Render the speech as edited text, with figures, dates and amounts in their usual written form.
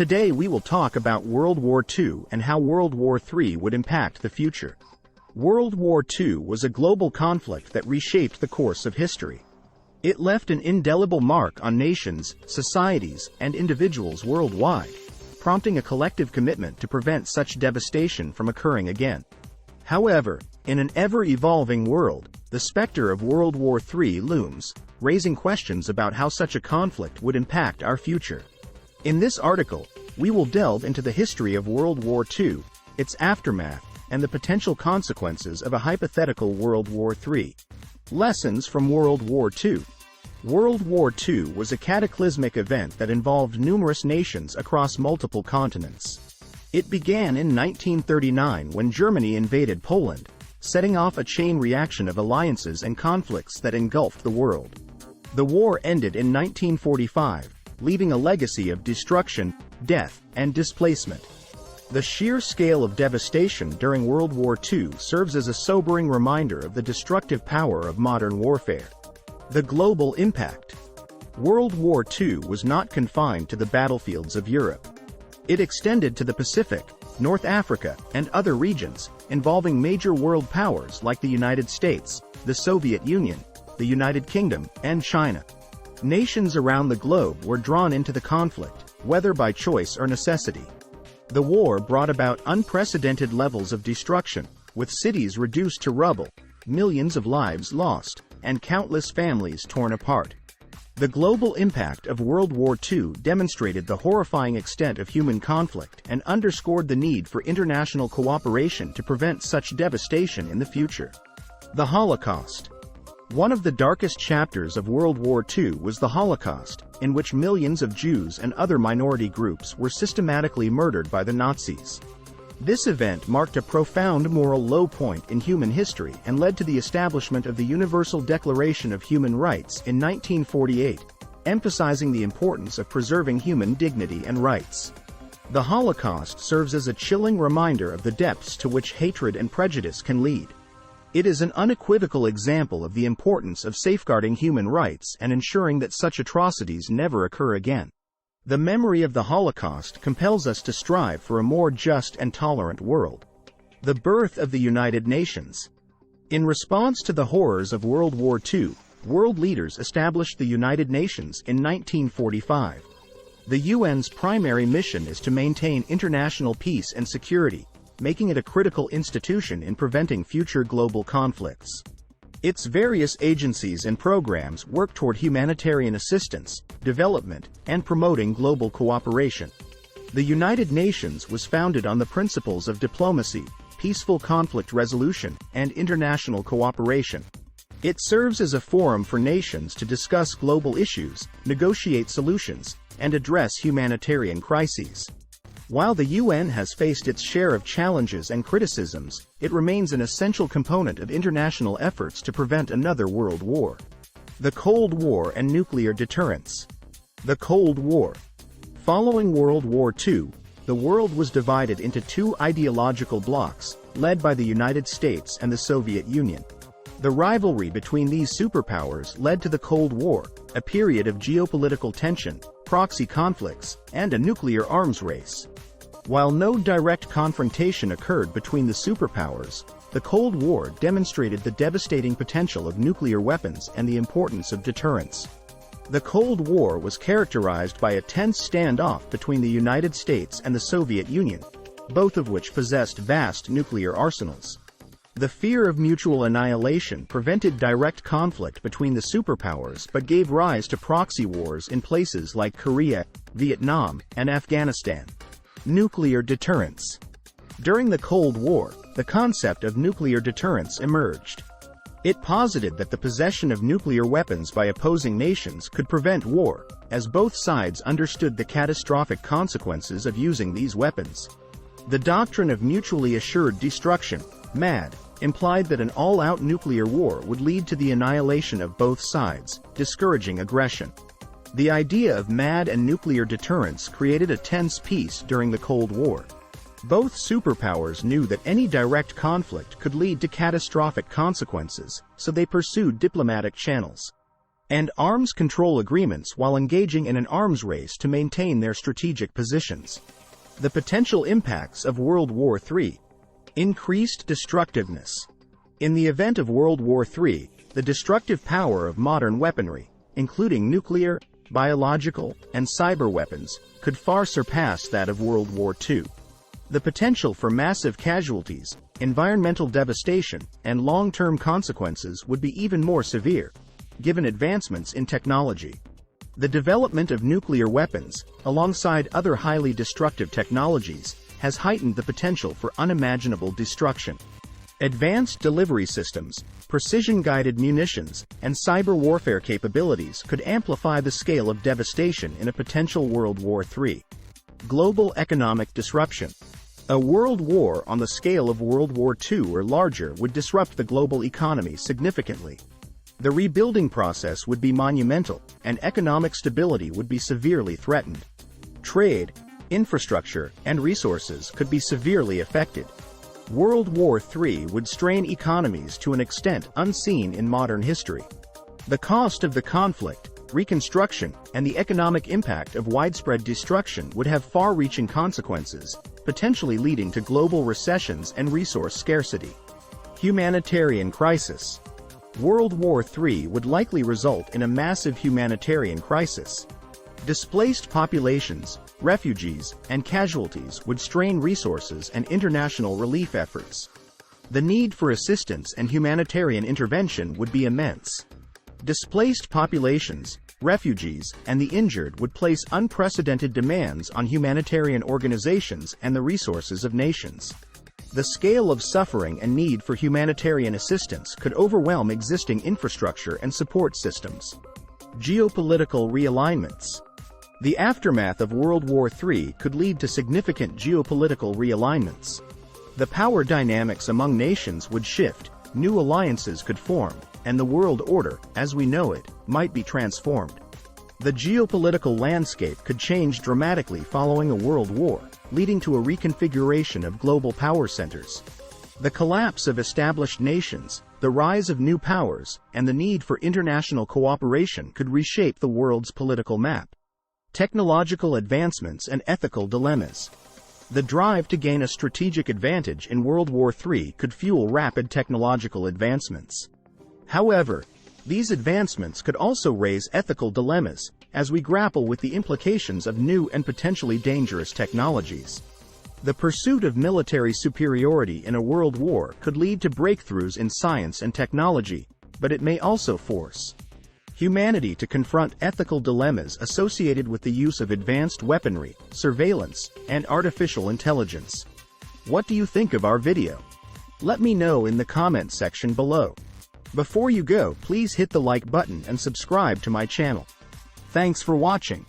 Today we will talk about World War II and how World War III would impact the future. World War II was a global conflict that reshaped the course of history. It left an indelible mark on nations, societies, and individuals worldwide, prompting a collective commitment to prevent such devastation from occurring again. However, in an ever-evolving world, the specter of World War III looms, raising questions about how such a conflict would impact our future. In this article, we will delve into the history of World War II, its aftermath, and the potential consequences of a hypothetical World War III. Lessons from World War II. World War II was a cataclysmic event that involved numerous nations across multiple continents. It began in 1939 when Germany invaded Poland, setting off a chain reaction of alliances and conflicts that engulfed the world. The war ended in 1945, leaving a legacy of destruction, death, and displacement. The sheer scale of devastation during World War II serves as a sobering reminder of the destructive power of modern warfare. The global impact. World War II was not confined to the battlefields of Europe. It extended to the Pacific, North Africa, and other regions, involving major world powers like the United States, the Soviet Union, the United Kingdom, and China. Nations around the globe were drawn into the conflict, whether by choice or necessity. The war brought about unprecedented levels of destruction, with cities reduced to rubble, millions of lives lost, and countless families torn apart. The global impact of World War II demonstrated the horrifying extent of human conflict and underscored the need for international cooperation to prevent such devastation in the future. The Holocaust. One of the darkest chapters of World War II was the Holocaust, in which millions of Jews and other minority groups were systematically murdered by the Nazis. This event marked a profound moral low point in human history and led to the establishment of the Universal Declaration of Human Rights in 1948, emphasizing the importance of preserving human dignity and rights. The Holocaust serves as a chilling reminder of the depths to which hatred and prejudice can lead. It is an unequivocal example of the importance of safeguarding human rights and ensuring that such atrocities never occur again. The memory of the Holocaust compels us to strive for a more just and tolerant world. The birth of the United Nations. In response to the horrors of World War II, world leaders established the United Nations in 1945. The UN's primary mission is to maintain international peace and security, making it a critical institution in preventing future global conflicts. Its various agencies and programs work toward humanitarian assistance, development, and promoting global cooperation. The United Nations was founded on the principles of diplomacy, peaceful conflict resolution, and international cooperation. It serves as a forum for nations to discuss global issues, negotiate solutions, and address humanitarian crises. While the UN has faced its share of challenges and criticisms, it remains an essential component of international efforts to prevent another world war. The Cold War and nuclear deterrence. The Cold War. Following World War II, the world was divided into two ideological blocs, led by the United States and the Soviet Union. The rivalry between these superpowers led to the Cold War, a period of geopolitical tension, proxy conflicts, and a nuclear arms race. While no direct confrontation occurred between the superpowers, the Cold War demonstrated the devastating potential of nuclear weapons and the importance of deterrence. The Cold War was characterized by a tense standoff between the United States and the Soviet Union, both of which possessed vast nuclear arsenals. The fear of mutual annihilation prevented direct conflict between the superpowers but gave rise to proxy wars in places like Korea, Vietnam, and Afghanistan. Nuclear deterrence. During the Cold War, the concept of nuclear deterrence emerged. It posited that the possession of nuclear weapons by opposing nations could prevent war, as both sides understood the catastrophic consequences of using these weapons. The doctrine of mutually assured destruction, MAD, implied that an all-out nuclear war would lead to the annihilation of both sides, discouraging aggression. The idea of MAD and nuclear deterrence created a tense peace during the Cold War. Both superpowers knew that any direct conflict could lead to catastrophic consequences, so they pursued diplomatic channels. and arms control agreements while engaging in an arms race to maintain their strategic positions. The potential impacts of World War III. Increased destructiveness. In the event of World War III, the destructive power of modern weaponry, including nuclear, biological, and cyber weapons, could far surpass that of World War II. The potential for massive casualties, environmental devastation, and long-term consequences would be even more severe, given advancements in technology. The development of nuclear weapons, alongside other highly destructive technologies, has heightened the potential for unimaginable destruction. Advanced delivery systems, precision-guided munitions, and cyber warfare capabilities could amplify the scale of devastation in a potential World War III. Global economic disruption. A world war on the scale of World War II or larger would disrupt the global economy significantly. The rebuilding process would be monumental, and economic stability would be severely threatened. Trade, infrastructure, and resources could be severely affected. World War III would strain economies to an extent unseen in modern history. The cost of the conflict, reconstruction, and the economic impact of widespread destruction would have far-reaching consequences, potentially leading to global recessions and resource scarcity. Humanitarian crisis. World War III would likely result in a massive humanitarian crisis. Displaced populations, refugees, and casualties would strain resources and international relief efforts. The need for assistance and humanitarian intervention would be immense. Displaced populations, refugees, and the injured would place unprecedented demands on humanitarian organizations and the resources of nations. The scale of suffering and need for humanitarian assistance could overwhelm existing infrastructure and support systems. Geopolitical realignments. The aftermath of World War III could lead to significant geopolitical realignments. The power dynamics among nations would shift, new alliances could form, and the world order, as we know it, might be transformed. The geopolitical landscape could change dramatically following a world war, leading to a reconfiguration of global power centers. The collapse of established nations, the rise of new powers, and the need for international cooperation could reshape the world's political map. Technological advancements and ethical dilemmas. The drive to gain a strategic advantage in World War III could fuel rapid technological advancements. However, these advancements could also raise ethical dilemmas, as we grapple with the implications of new and potentially dangerous technologies. The pursuit of military superiority in a world war could lead to breakthroughs in science and technology, but it may also force humanity to confront ethical dilemmas associated with the use of advanced weaponry, surveillance, and artificial intelligence. What do you think of our video? Let me know in the comments section below. Before you go, please hit the like button and subscribe to my channel. Thanks for watching.